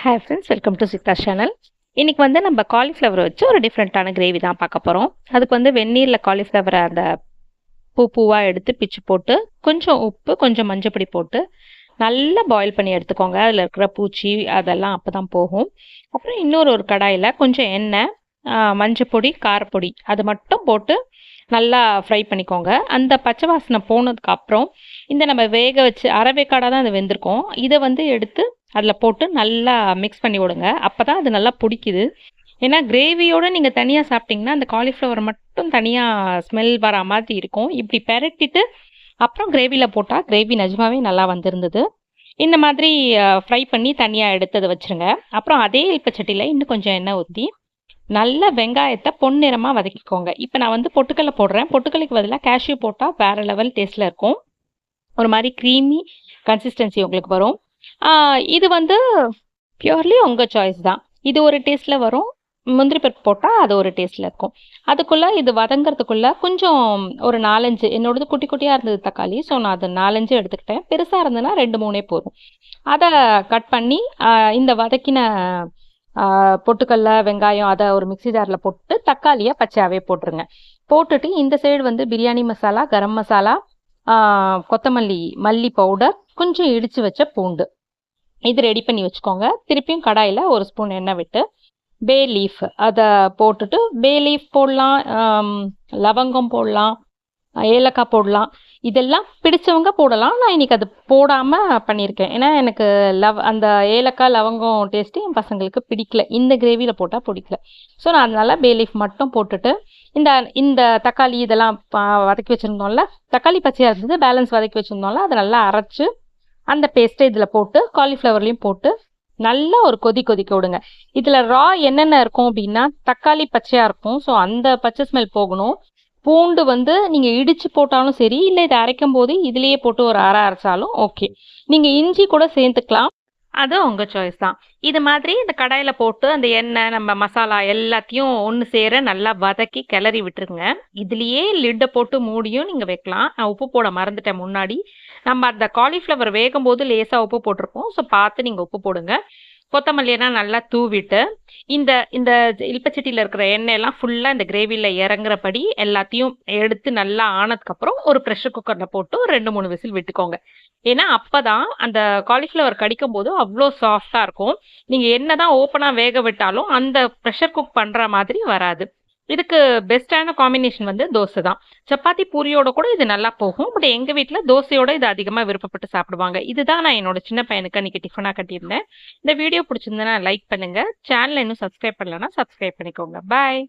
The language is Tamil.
Hi friends, welcome to Siddha channel. இன்னைக்கு வந்து நம்ம காலிஃப்ளவர் வச்சு ஒரு டிஃப்ரெண்ட்டான கிரேவி தான் பார்க்க போகிறோம். அதுக்கு வந்து வெந்நீரில் காலிஃப்ளவரை அந்த பூவாக எடுத்து பிச்சு போட்டு கொஞ்சம் உப்பு கொஞ்சம் மஞ்சப்பொடி போட்டு நல்லா பாயில் பண்ணி எடுத்துக்கோங்க. அதில் இருக்கிற பூச்சி அதெல்லாம் அப்போ தான் போகும். அப்புறம் ஒரு கடாயில் கொஞ்சம் எண்ணெய், மஞ்சப்பொடி, காரப்பொடி அது மட்டும் போட்டு நல்லா ஃப்ரை பண்ணிக்கோங்க. அந்த பச்சை வாசனை போனதுக்கு அப்புறம் இந்த நம்ம வேக வச்சு அரை வேக்காடாக தான் அது வெந்திருக்கும், இதை வந்து எடுத்து அதில் போட்டு நல்லா மிக்ஸ் பண்ணி விடுங்க. அப்போ தான் அது நல்லா பிடிக்குது. ஏன்னா கிரேவியோடு நீங்கள் தனியாக சாப்பிட்டிங்கன்னா அந்த காலிஃப்ளவர் மட்டும் தனியாக ஸ்மெல் வர மாதிரி இருக்கும். இப்படி பெரட்டிட்டு அப்புறம் கிரேவியில் போட்டால் கிரேவி நிஜமாவே நல்லா வந்திருந்தது. இந்த மாதிரி ஃப்ரை பண்ணி தனியாக எடுத்ததை வச்சுருங்க. அப்புறம் அதே இல்பச்சட்டியில் இன்னும் கொஞ்சம் எண்ணெய் ஊற்றி நல்ல வெங்காயத்தை பொன்னிறமாக வதக்கிக்கோங்க. இப்போ நான் வந்து பொட்டுக்கல்லை போடுறேன். பொட்டுக்கல்லைக்கு பதிலாக கேஷ்யூ போட்டால் வேறு லெவல் டேஸ்ட்டில் இருக்கும். ஒரு மாதிரி க்ரீமி கன்சிஸ்டன்சி உங்களுக்கு வரும். இது வந்து பியூர்லி உங்கள் சாய்ஸ் தான். இது ஒரு டேஸ்ட்டில் வரும், முந்திரி பருப்பு போட்டால் அது ஒரு டேஸ்ட்டில் இருக்கும். அதுக்குள்ளே இது வதங்கிறதுக்குள்ளே கொஞ்சம் ஒரு 4-5 என்னோடது குட்டி குட்டியாக இருந்தது தக்காளி, ஸோ நான் அது 4-5 எடுத்துக்கிட்டேன். பெருசாக இருந்ததுன்னா 2-3 போதும். அதை கட் பண்ணி இந்த வதக்கின பொட்டுக்கல்ல வெங்காயம் அதை ஒரு மிக்சி ஜாரில் போட்டு தக்காளியை பச்சையாகவே போட்டுருங்க. போட்டுட்டு இந்த சைடு வந்து பிரியாணி மசாலா, கரம் மசாலா, கொத்தமல்லி, மல்லி பவுடர், கொஞ்சம் இடித்து வச்ச பூண்டு இது ரெடி பண்ணி வச்சுக்கோங்க. திருப்பியும் கடாயில் ஒரு ஸ்பூன் எண்ணெய் விட்டு பே லீஃப் அதை போட்டுட்டு, பே லீஃப் போடலாம், லவங்கம் போடலாம், ஏலக்காய் போடலாம். இதெல்லாம் பிடிச்சவங்க போடலாம். நான் இன்னைக்கு அது போடாமல் பண்ணியிருக்கேன். ஏன்னா எனக்கு அந்த ஏலக்காய் லவங்கம் டேஸ்ட்டு என் பசங்களுக்கு பிடிக்கல, இந்த கிரேவியில் போட்டால் பிடிக்கல. ஸோ நான் அதனால பே லீஃப் மட்டும் போட்டுட்டு இந்த இந்த தக்காளி இதெல்லாம் வதக்கி வச்சுருந்தோம்ல, தக்காளி பச்சையாக இருந்தது, பேலன்ஸ் வதக்கி வச்சுருந்தோம்ல, அதை நல்லா அரைச்சி அந்த பேஸ்ட்டை இதில் போட்டு காலிஃப்ளவர்லேயும் போட்டு நல்லா ஒரு கொதிக்க விடுங்க. இதில் ரா என்னென்ன இருக்கும் அப்படின்னா, தக்காளி பச்சையாக இருக்கும், ஸோ அந்த பச்சை ஸ்மெல் போகணும். பூண்டு வந்து நீங்கள் இடித்து போட்டாலும் சரி, இல்லை இதை அரைக்கும் போது இதுலேயே போட்டு ஒரு அரைச்சாலும் ஓகே. நீங்கள் இஞ்சி கூட சேர்த்துக்கலாம், அது உங்கள் சாய்ஸ் தான். இது மாதிரி இந்த கடாயில் போட்டு அந்த எண்ணெய் நம்ம மசாலா எல்லாத்தையும் ஒன்று சேர நல்லா வதக்கி கிளறி விட்டுருங்க. இதுலேயே லிட்டை போட்டு மூடியும் நீங்கள் வைக்கலாம். நான் உப்பு போட மறந்துட்டேன் முன்னாடி. நம்ம அந்த காலிஃப்ளவர் வேகும் போது லேசாக உப்பு போட்டிருப்போம், ஸோ பார்த்து நீங்கள் உப்பு போடுங்க. கொத்தமல்லியெல்லாம் நல்லா தூவிட்டு இந்த இந்த இல்பச்சட்டியில் இருக்கிற எண்ணெயெல்லாம் ஃபுல்லாக இந்த கிரேவியில் இறங்குறபடி எல்லாத்தையும் எடுத்து நல்லா ஆனதுக்கப்புறம் ஒரு ப்ரெஷர் குக்கரில் போட்டு ஒரு 2-3 விசில் விட்டுக்கோங்க. ஏன்னா அப்போ தான் அந்த காலிஃப்ளவர் கடிக்கும் போது அவ்வளோ சாஃப்டாக இருக்கும். நீங்கள் என்ன தான் ஓப்பனாக வேக விட்டாலும் அந்த ப்ரெஷர் குக் பண்ணுற மாதிரி வராது. இதுக்கு பெஸ்ட்டான காம்பினேஷன் வந்து தோசை தான். சப்பாத்தி பூரியோட கூட இது நல்லா போகும். பட் எங்கள் வீட்டில் தோசையோட இது அதிகமாக விருப்பப்பட்டு சாப்பிடுவாங்க. இதுதான் நான் என்னோட சின்ன பையனுக்கு அன்றைக்கி டிஃபனாக கட்டியிருந்தேன். இந்த வீடியோ பிடிச்சிருந்தேன்னா லைக் பண்ணுங்கள். சேனலை இன்னும் சப்ஸ்கிரைப் பண்ணலன்னா சப்ஸ்கிரைப் பண்ணிக்கோங்க. பாய்.